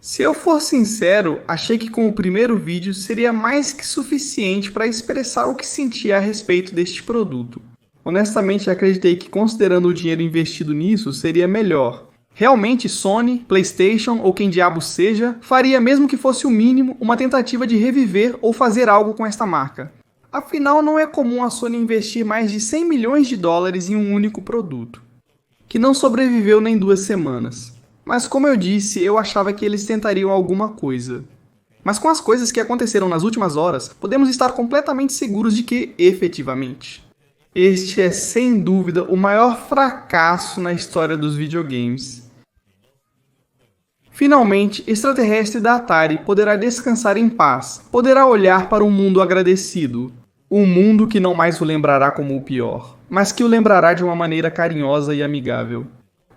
Se eu for sincero, achei que com o primeiro vídeo seria mais que suficiente para expressar o que sentia a respeito deste produto. Honestamente, acreditei que considerando o dinheiro investido nisso, seria melhor. Realmente Sony, PlayStation ou quem diabo seja, faria mesmo que fosse o mínimo uma tentativa de reviver ou fazer algo com esta marca. Afinal, não é comum a Sony investir mais de 100 milhões de dólares em um único produto, que não sobreviveu nem 2 semanas. Mas como eu disse, eu achava que eles tentariam alguma coisa. Mas com as coisas que aconteceram nas últimas horas, podemos estar completamente seguros de que, efetivamente, este é sem dúvida o maior fracasso na história dos videogames. Finalmente, extraterrestre da Atari poderá descansar em paz, poderá olhar para um mundo agradecido. Um mundo que não mais o lembrará como o pior, mas que o lembrará de uma maneira carinhosa e amigável.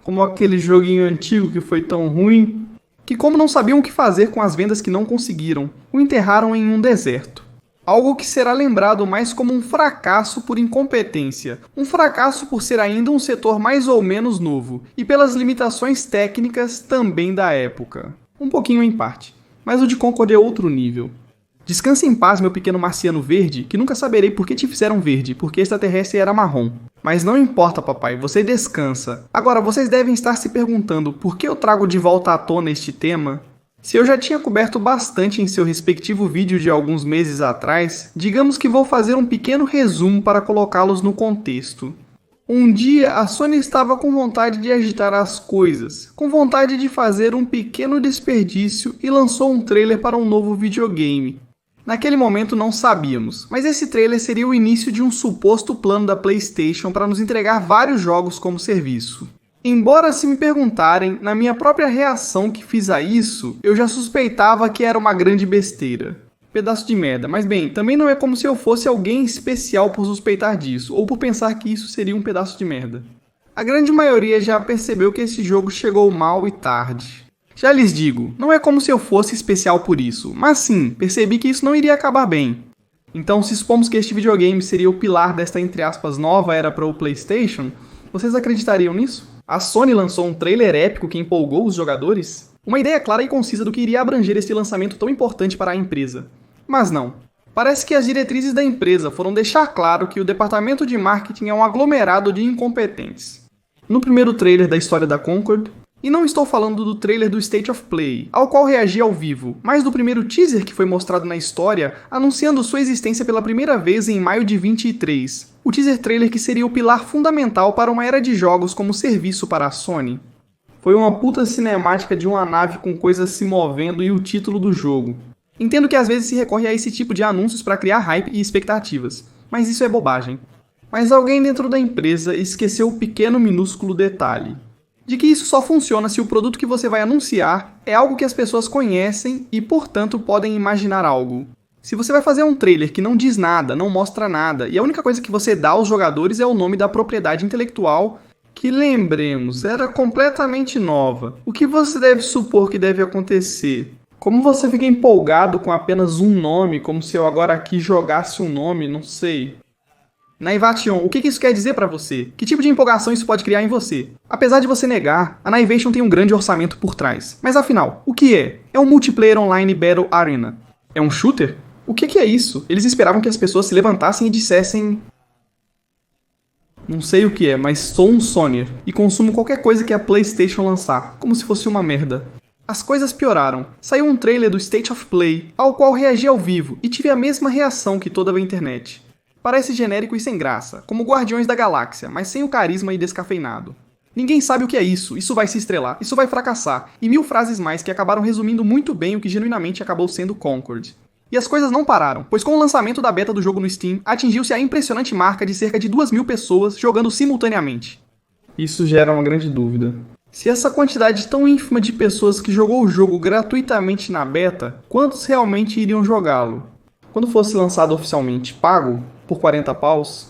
Como aquele joguinho antigo que foi tão ruim, que como não sabiam o que fazer com as vendas que não conseguiram, o enterraram em um deserto. Algo que será lembrado mais como um fracasso por incompetência, um fracasso por ser ainda um setor mais ou menos novo, e pelas limitações técnicas também da época. Um pouquinho em parte, mas o de Concord é outro nível. Descanse em paz, meu pequeno marciano verde, que nunca saberei por que te fizeram verde, porque extraterrestre era marrom. Mas não importa, papai, você descansa. Agora, vocês devem estar se perguntando por que eu trago de volta à tona este tema? Se eu já tinha coberto bastante em seu respectivo vídeo de alguns meses atrás, digamos que vou fazer um pequeno resumo para colocá-los no contexto. Um dia, a Sony estava com vontade de agitar as coisas, com vontade de fazer um pequeno desperdício e lançou um trailer para um novo videogame. Naquele momento não sabíamos, mas esse trailer seria o início de um suposto plano da PlayStation para nos entregar vários jogos como serviço. Embora se me perguntarem, na minha própria reação que fiz a isso, eu já suspeitava que era uma grande besteira. Pedaço de merda, mas bem, também não é como se eu fosse alguém especial por suspeitar disso, ou por pensar que isso seria um pedaço de merda. A grande maioria já percebeu que esse jogo chegou mal e tarde. Já lhes digo, não é como se eu fosse especial por isso, mas sim, percebi que isso não iria acabar bem. Então, se supomos que este videogame seria o pilar desta entre aspas nova era para o PlayStation, vocês acreditariam nisso? A Sony lançou um trailer épico que empolgou os jogadores? Uma ideia clara e concisa do que iria abranger este lançamento tão importante para a empresa. Mas não. Parece que as diretrizes da empresa foram deixar claro que o departamento de marketing é um aglomerado de incompetentes. No primeiro trailer da história da Concord, e não estou falando do trailer do State of Play, ao qual reagi ao vivo, mas do primeiro teaser que foi mostrado na história, anunciando sua existência pela primeira vez em maio de 23. O teaser trailer que seria o pilar fundamental para uma era de jogos como serviço para a Sony. Foi uma puta cinemática de uma nave com coisas se movendo e o título do jogo. Entendo que às vezes se recorre a esse tipo de anúncios para criar hype e expectativas, mas isso é bobagem. Mas alguém dentro da empresa esqueceu o pequeno minúsculo detalhe de que isso só funciona se o produto que você vai anunciar é algo que as pessoas conhecem e, portanto, podem imaginar algo. Se você vai fazer um trailer que não diz nada, não mostra nada, e a única coisa que você dá aos jogadores é o nome da propriedade intelectual, que, lembremos, era completamente nova, o que você deve supor que deve acontecer? Como você fica empolgado com apenas um nome, como se eu agora aqui jogasse um nome, não sei. Naivation, o que isso quer dizer pra você? Que tipo de empolgação isso pode criar em você? Apesar de você negar, a Naivation tem um grande orçamento por trás. Mas afinal, o que é? É um multiplayer online Battle Arena. É um shooter? O que é isso? Eles esperavam que as pessoas se levantassem e dissessem... Não sei o que é, mas sou um Sonyer e consumo qualquer coisa que a PlayStation lançar, como se fosse uma merda. As coisas pioraram. Saiu um trailer do State of Play, ao qual reagi ao vivo e tive a mesma reação que toda a internet. Parece genérico e sem graça, como Guardiões da Galáxia, mas sem o carisma e descafeinado. Ninguém sabe o que é isso vai se estrelar, isso vai fracassar, e mil frases mais que acabaram resumindo muito bem o que genuinamente acabou sendo Concord. E as coisas não pararam, pois com o lançamento da beta do jogo no Steam, atingiu-se a impressionante marca de cerca de 2.000 pessoas jogando simultaneamente. Isso gera uma grande dúvida. Se essa quantidade tão ínfima de pessoas que jogou o jogo gratuitamente na beta, quantos realmente iriam jogá-lo? Quando fosse lançado oficialmente pago, por 40 paus?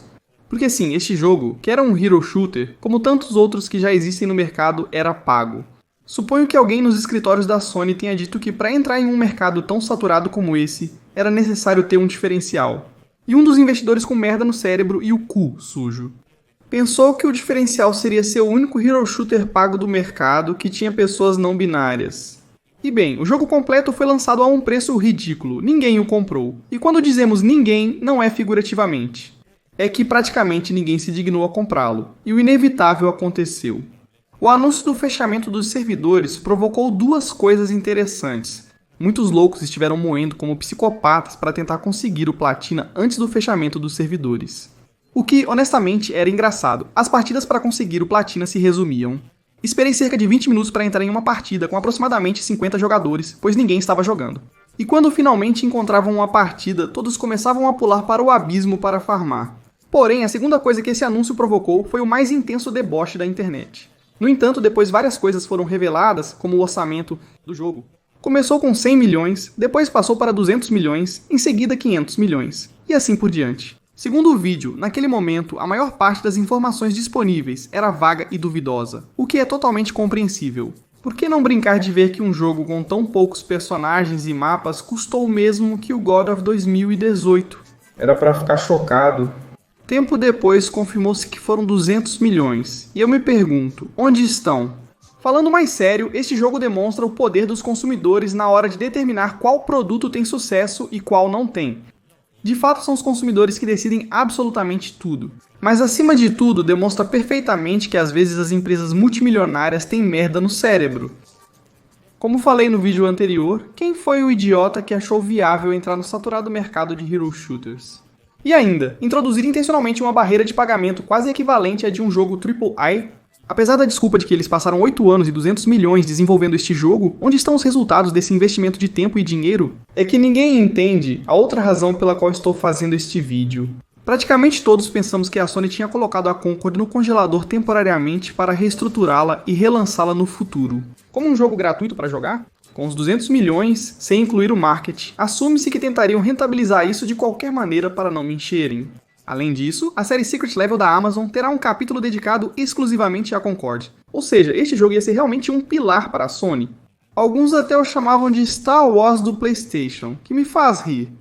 Porque sim, este jogo, que era um hero shooter, como tantos outros que já existem no mercado, era pago. Suponho que alguém nos escritórios da Sony tenha dito que para entrar em um mercado tão saturado como esse, era necessário ter um diferencial. E um dos investidores com merda no cérebro e o cu sujo pensou que o diferencial seria ser o único hero shooter pago do mercado que tinha pessoas não binárias. E bem, o jogo completo foi lançado a um preço ridículo, ninguém o comprou. E quando dizemos ninguém, não é figurativamente. É que praticamente ninguém se dignou a comprá-lo, e o inevitável aconteceu. O anúncio do fechamento dos servidores provocou duas coisas interessantes. Muitos loucos estiveram moendo como psicopatas para tentar conseguir o Platina antes do fechamento dos servidores. O que, honestamente, era engraçado. As partidas para conseguir o Platina se resumiam: esperei cerca de 20 minutos para entrar em uma partida com aproximadamente 50 jogadores, pois ninguém estava jogando. E quando finalmente encontravam uma partida, todos começavam a pular para o abismo para farmar. Porém, a segunda coisa que esse anúncio provocou foi o mais intenso deboche da internet. No entanto, depois várias coisas foram reveladas, como o orçamento do jogo. Começou com 100 milhões, depois passou para 200 milhões, em seguida 500 milhões, e assim por diante. Segundo o vídeo, naquele momento, a maior parte das informações disponíveis era vaga e duvidosa, o que é totalmente compreensível. Por que não brincar de ver que um jogo com tão poucos personagens e mapas custou o mesmo que o God of 2018? Era pra ficar chocado. Tempo depois, confirmou-se que foram 200 milhões, e eu me pergunto, onde estão? Falando mais sério, este jogo demonstra o poder dos consumidores na hora de determinar qual produto tem sucesso e qual não tem. De fato, são os consumidores que decidem absolutamente tudo. Mas acima de tudo, demonstra perfeitamente que às vezes as empresas multimilionárias têm merda no cérebro. Como falei no vídeo anterior, quem foi o idiota que achou viável entrar no saturado mercado de hero shooters? E ainda, introduzir intencionalmente uma barreira de pagamento quase equivalente à de um jogo AAA. Apesar da desculpa de que eles passaram 8 anos e 200 milhões desenvolvendo este jogo, onde estão os resultados desse investimento de tempo e dinheiro? É que ninguém entende a outra razão pela qual estou fazendo este vídeo. Praticamente todos pensamos que a Sony tinha colocado a Concord no congelador temporariamente para reestruturá-la e relançá-la no futuro. Como um jogo gratuito para jogar? Com os 200 milhões, sem incluir o marketing, assume-se que tentariam rentabilizar isso de qualquer maneira para não me encherem. Além disso, a série Secret Level da Amazon terá um capítulo dedicado exclusivamente à Concord. Ou seja, este jogo ia ser realmente um pilar para a Sony. Alguns até o chamavam de Star Wars do PlayStation, que me faz rir.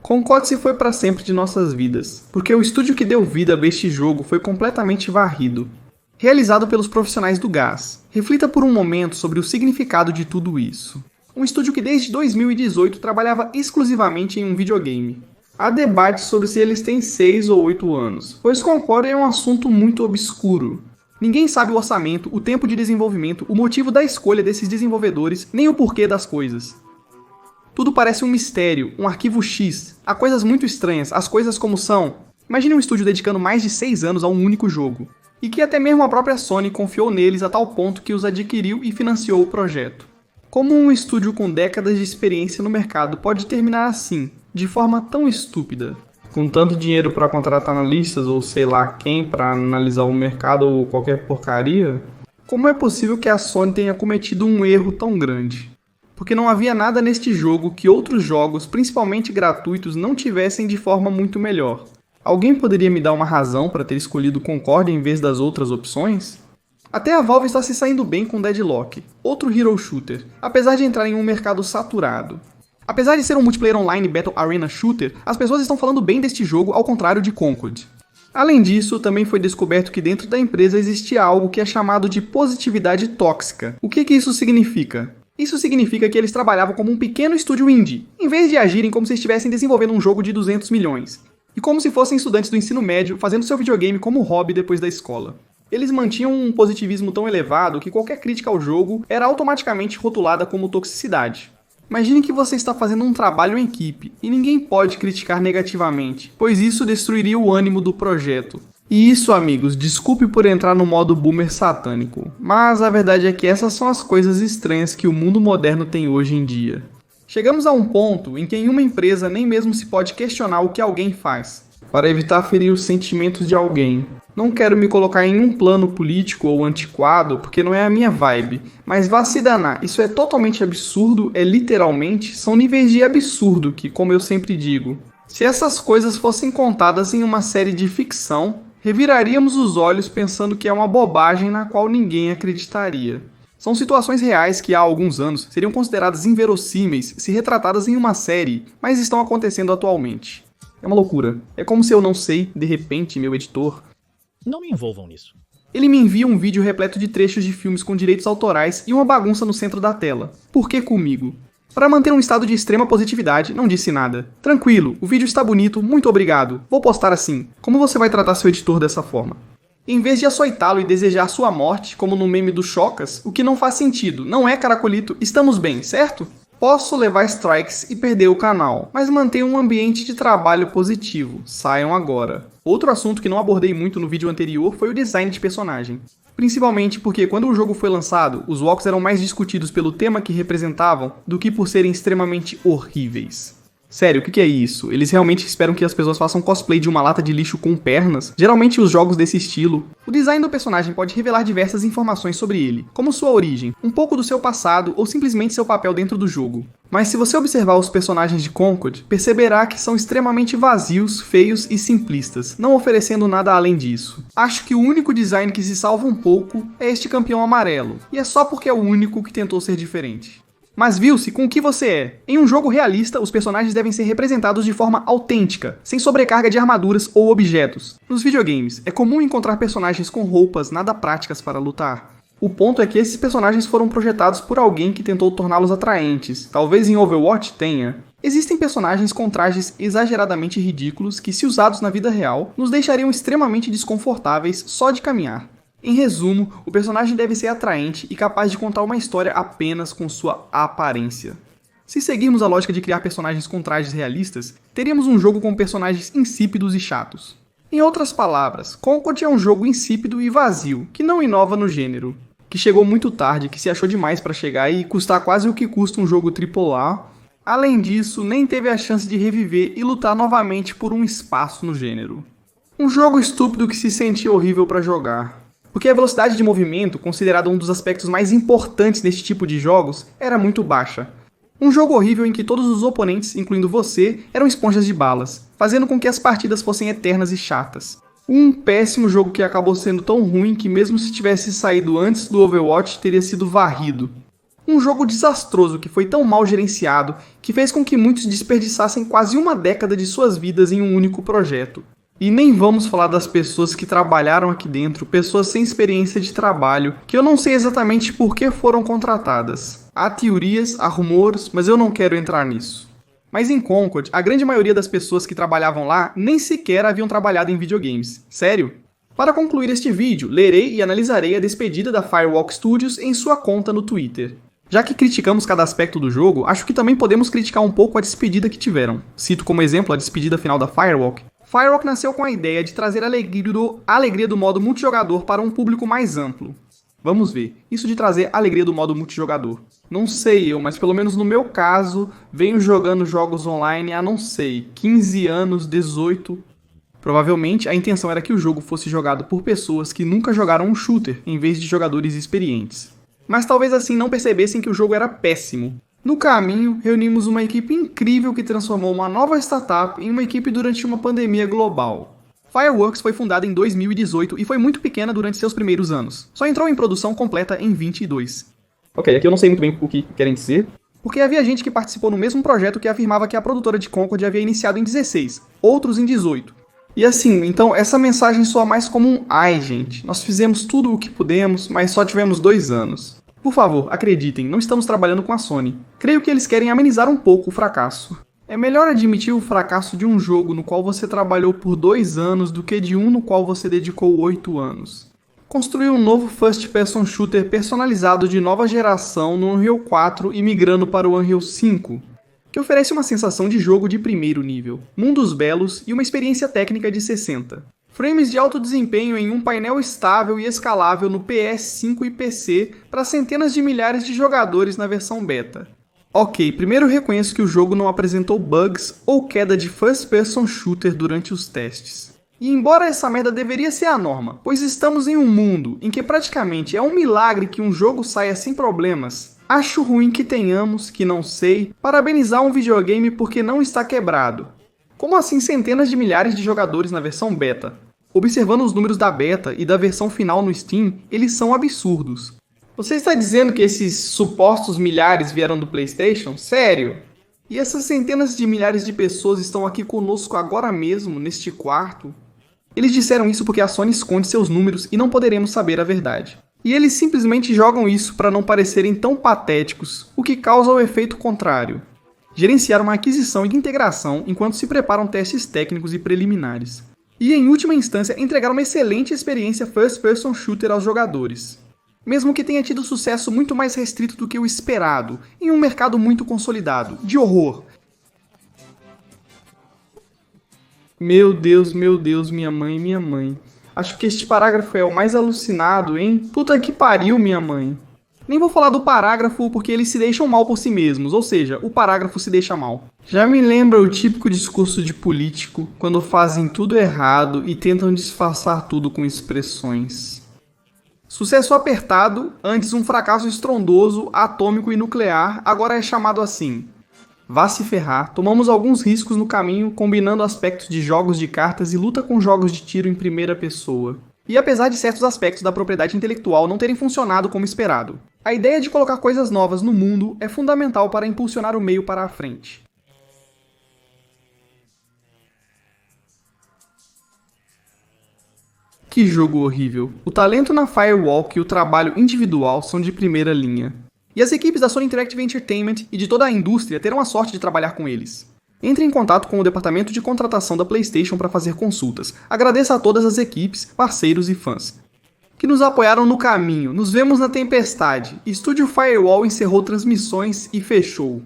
Concord se foi para sempre de nossas vidas, porque o estúdio que deu vida a este jogo foi completamente varrido. Realizado pelos profissionais do gás. Reflita por um momento sobre o significado de tudo isso. Um estúdio que desde 2018 trabalhava exclusivamente em um videogame. Há debate sobre se eles têm 6 ou 8 anos, pois Concord é um assunto muito obscuro. Ninguém sabe o orçamento, o tempo de desenvolvimento, o motivo da escolha desses desenvolvedores, nem o porquê das coisas. Tudo parece um mistério, um arquivo X. Há coisas muito estranhas, as coisas como são. Imagine um estúdio dedicando mais de 6 anos a um único jogo. E que até mesmo a própria Sony confiou neles a tal ponto que os adquiriu e financiou o projeto. Como um estúdio com décadas de experiência no mercado pode terminar assim, de forma tão estúpida? Com tanto dinheiro para contratar analistas ou sei lá quem para analisar o mercado ou qualquer porcaria? Como é possível que a Sony tenha cometido um erro tão grande? Porque não havia nada neste jogo que outros jogos, principalmente gratuitos, não tivessem de forma muito melhor. Alguém poderia me dar uma razão para ter escolhido Concord em vez das outras opções? Até a Valve está se saindo bem com Deadlock, outro hero shooter, apesar de entrar em um mercado saturado. Apesar de ser um multiplayer online Battle Arena Shooter, as pessoas estão falando bem deste jogo ao contrário de Concord. Além disso, também foi descoberto que dentro da empresa existia algo que é chamado de positividade tóxica. O que isso significa? Isso significa que eles trabalhavam como um pequeno estúdio indie, em vez de agirem como se estivessem desenvolvendo um jogo de 200 milhões. E como se fossem estudantes do ensino médio fazendo seu videogame como hobby depois da escola. Eles mantinham um positivismo tão elevado que qualquer crítica ao jogo era automaticamente rotulada como toxicidade. Imagine que você está fazendo um trabalho em equipe e ninguém pode criticar negativamente, pois isso destruiria o ânimo do projeto. E isso, amigos, desculpe por entrar no modo boomer satânico, mas a verdade é que essas são as coisas estranhas que o mundo moderno tem hoje em dia. Chegamos a um ponto em que em uma empresa nem mesmo se pode questionar o que alguém faz, para evitar ferir os sentimentos de alguém. Não quero me colocar em um plano político ou antiquado, porque não é a minha vibe, mas vá se danar, isso é totalmente absurdo, literalmente, são níveis de absurdo que, como eu sempre digo, se essas coisas fossem contadas em uma série de ficção, reviraríamos os olhos pensando que é uma bobagem na qual ninguém acreditaria. São situações reais que há alguns anos seriam consideradas inverossímeis se retratadas em uma série, mas estão acontecendo atualmente. É uma loucura. É como se eu não sei, de repente, meu editor... Não me envolvam nisso. Ele me envia um vídeo repleto de trechos de filmes com direitos autorais e uma bagunça no centro da tela. Por que comigo? Para manter um estado de extrema positividade, não disse nada. Tranquilo, o vídeo está bonito, muito obrigado. Vou postar assim. Como você vai tratar seu editor dessa forma? Em vez de açoitá-lo e desejar sua morte, como no meme do Chocas, o que não faz sentido, não é, Caracolito? Estamos bem, certo? Posso levar strikes e perder o canal, mas mantenho um ambiente de trabalho positivo. Saiam agora. Outro assunto que não abordei muito no vídeo anterior foi o design de personagem. Principalmente porque quando o jogo foi lançado, os walks eram mais discutidos pelo tema que representavam do que por serem extremamente horríveis. Sério, o que é isso? Eles realmente esperam que as pessoas façam cosplay de uma lata de lixo com pernas? Geralmente os jogos desse estilo. O design do personagem pode revelar diversas informações sobre ele, como sua origem, um pouco do seu passado ou simplesmente seu papel dentro do jogo. Mas se você observar os personagens de Concord, perceberá que são extremamente vazios, feios e simplistas, não oferecendo nada além disso. Acho que o único design que se salva um pouco é este campeão amarelo, e é só porque é o único que tentou ser diferente. Mas viu-se com o que você é. Em um jogo realista, os personagens devem ser representados de forma autêntica, sem sobrecarga de armaduras ou objetos. Nos videogames, é comum encontrar personagens com roupas nada práticas para lutar. O ponto é que esses personagens foram projetados por alguém que tentou torná-los atraentes. Talvez em Overwatch tenha. Existem personagens com trajes exageradamente ridículos que, se usados na vida real, nos deixariam extremamente desconfortáveis só de caminhar. Em resumo, o personagem deve ser atraente e capaz de contar uma história apenas com sua aparência. Se seguirmos a lógica de criar personagens com trajes realistas, teríamos um jogo com personagens insípidos e chatos. Em outras palavras, Concord é um jogo insípido e vazio, que não inova no gênero, que chegou muito tarde, que se achou demais para chegar e custar quase o que custa um jogo AAA. Além disso, nem teve a chance de reviver e lutar novamente por um espaço no gênero. Um jogo estúpido que se sentia horrível para jogar. Porque a velocidade de movimento, considerada um dos aspectos mais importantes neste tipo de jogos, era muito baixa. Um jogo horrível em que todos os oponentes, incluindo você, eram esponjas de balas, fazendo com que as partidas fossem eternas e chatas. Um péssimo jogo que acabou sendo tão ruim que mesmo se tivesse saído antes do Overwatch teria sido varrido. Um jogo desastroso que foi tão mal gerenciado que fez com que muitos desperdiçassem quase uma década de suas vidas em um único projeto. E nem vamos falar das pessoas que trabalharam aqui dentro, pessoas sem experiência de trabalho, que eu não sei exatamente por que foram contratadas. Há teorias, há rumores, mas eu não quero entrar nisso. Mas em Concord, a grande maioria das pessoas que trabalhavam lá nem sequer haviam trabalhado em videogames. Sério? Para concluir este vídeo, lerei e analisarei a despedida da Firewalk Studios em sua conta no Twitter. Já que criticamos cada aspecto do jogo, acho que também podemos criticar um pouco a despedida que tiveram. Cito como exemplo a despedida final da Firewalk. Firewalk nasceu com a ideia de trazer a alegria do modo multijogador para um público mais amplo. Vamos ver, isso de trazer a alegria do modo multijogador. Não sei eu, mas pelo menos no meu caso, venho jogando jogos online há, não sei, 15 anos, 18. Provavelmente a intenção era que o jogo fosse jogado por pessoas que nunca jogaram um shooter, em vez de jogadores experientes. Mas talvez assim não percebessem que o jogo era péssimo. No caminho, reunimos uma equipe incrível que transformou uma nova startup em uma equipe durante uma pandemia global. Fireworks foi fundada em 2018 e foi muito pequena durante seus primeiros anos. Só entrou em produção completa em 22. Ok, aqui eu não sei muito bem o que querem dizer, porque havia gente que participou no mesmo projeto que afirmava que a produtora de Concord havia iniciado em 16, outros em 18. E assim, então essa mensagem soa mais como um ai gente, nós fizemos tudo o que pudemos, mas só tivemos 2 anos. Por favor, acreditem, não estamos trabalhando com a Sony. Creio que eles querem amenizar um pouco o fracasso. É melhor admitir o fracasso de um jogo no qual você trabalhou por 2 anos do que de um no qual você dedicou 8 anos. Construir um novo first-person shooter personalizado de nova geração no Unreal 4 e migrando para o Unreal 5, que oferece uma sensação de jogo de primeiro nível, mundos belos e uma experiência técnica de 60. Frames de alto desempenho em um painel estável e escalável no PS5 e PC para centenas de milhares de jogadores na versão beta. Ok, primeiro reconheço que o jogo não apresentou bugs ou queda de first-person shooter durante os testes. E embora essa merda deveria ser a norma, pois estamos em um mundo em que praticamente é um milagre que um jogo saia sem problemas, acho ruim que tenhamos, que não sei, parabenizar um videogame porque não está quebrado. Como assim centenas de milhares de jogadores na versão beta? Observando os números da beta e da versão final no Steam, eles são absurdos. Você está dizendo que esses supostos milhares vieram do PlayStation? Sério? E essas centenas de milhares de pessoas estão aqui conosco agora mesmo, neste quarto? Eles disseram isso porque a Sony esconde seus números e não poderemos saber a verdade. E eles simplesmente jogam isso para não parecerem tão patéticos, o que causa o efeito contrário. Gerenciar uma aquisição e integração enquanto se preparam testes técnicos e preliminares. E, em última instância, entregar uma excelente experiência first-person shooter aos jogadores. Mesmo que tenha tido sucesso muito mais restrito do que o esperado, em um mercado muito consolidado, de horror. Meu Deus, minha mãe. Acho que este parágrafo é o mais alucinado, hein? Puta que pariu, minha mãe. Nem vou falar do parágrafo porque eles se deixam mal por si mesmos, ou seja, o parágrafo se deixa mal. Já me lembra o típico discurso de político, quando fazem tudo errado e tentam disfarçar tudo com expressões. Sucesso apertado, antes um fracasso estrondoso, atômico e nuclear, agora é chamado assim. Vá se ferrar, tomamos alguns riscos no caminho, combinando aspectos de jogos de cartas e luta com jogos de tiro em primeira pessoa. E apesar de certos aspectos da propriedade intelectual não terem funcionado como esperado, a ideia de colocar coisas novas no mundo é fundamental para impulsionar o meio para a frente. Que jogo horrível. O talento na Firewalk e o trabalho individual são de primeira linha. E as equipes da Sony Interactive Entertainment e de toda a indústria terão a sorte de trabalhar com eles. Entre em contato com o departamento de contratação da PlayStation para fazer consultas. Agradeça a todas as equipes, parceiros e fãs que nos apoiaram no caminho. Nos vemos na tempestade. Estúdio Firewall encerrou transmissões e fechou.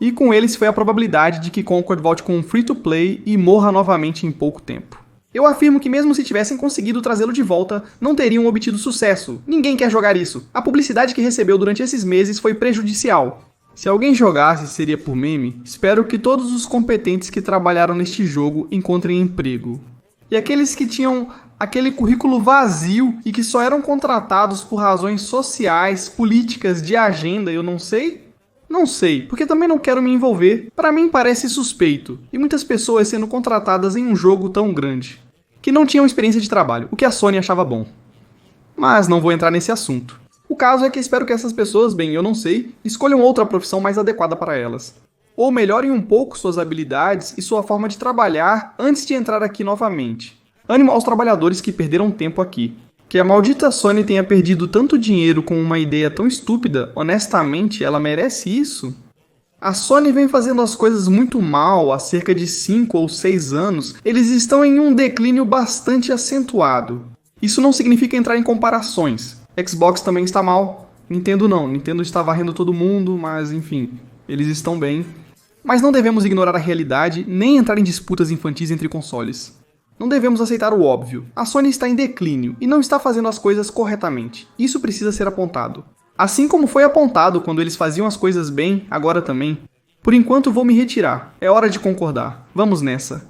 E com eles foi a probabilidade de que Concord volte com um free-to-play e morra novamente em pouco tempo. Eu afirmo que mesmo se tivessem conseguido trazê-lo de volta, não teriam obtido sucesso. Ninguém quer jogar isso. A publicidade que recebeu durante esses meses foi prejudicial. Se alguém jogasse, seria por meme. Espero que todos os competentes que trabalharam neste jogo encontrem emprego. E aqueles que tinham aquele currículo vazio e que só eram contratados por razões sociais, políticas, de agenda, eu não sei? Não sei, porque também não quero me envolver. Para mim parece suspeito, e muitas pessoas sendo contratadas em um jogo tão grande, que não tinham experiência de trabalho, o que a Sony achava bom. Mas não vou entrar nesse assunto. O caso é que espero que essas pessoas, bem, eu não sei, escolham outra profissão mais adequada para elas. Ou melhorem um pouco suas habilidades e sua forma de trabalhar antes de entrar aqui novamente. Ânimo aos trabalhadores que perderam tempo aqui. Que a maldita Sony tenha perdido tanto dinheiro com uma ideia tão estúpida, honestamente, ela merece isso? A Sony vem fazendo as coisas muito mal há cerca de 5 ou 6 anos, eles estão em um declínio bastante acentuado. Isso não significa entrar em comparações. Xbox também está mal, Nintendo não, Nintendo está varrendo todo mundo, mas enfim, eles estão bem. Mas não devemos ignorar a realidade, nem entrar em disputas infantis entre consoles. Não devemos aceitar o óbvio. A Sony está em declínio e não está fazendo as coisas corretamente. Isso precisa ser apontado. Assim como foi apontado quando eles faziam as coisas bem, agora também. Por enquanto vou me retirar. É hora de concordar. Vamos nessa.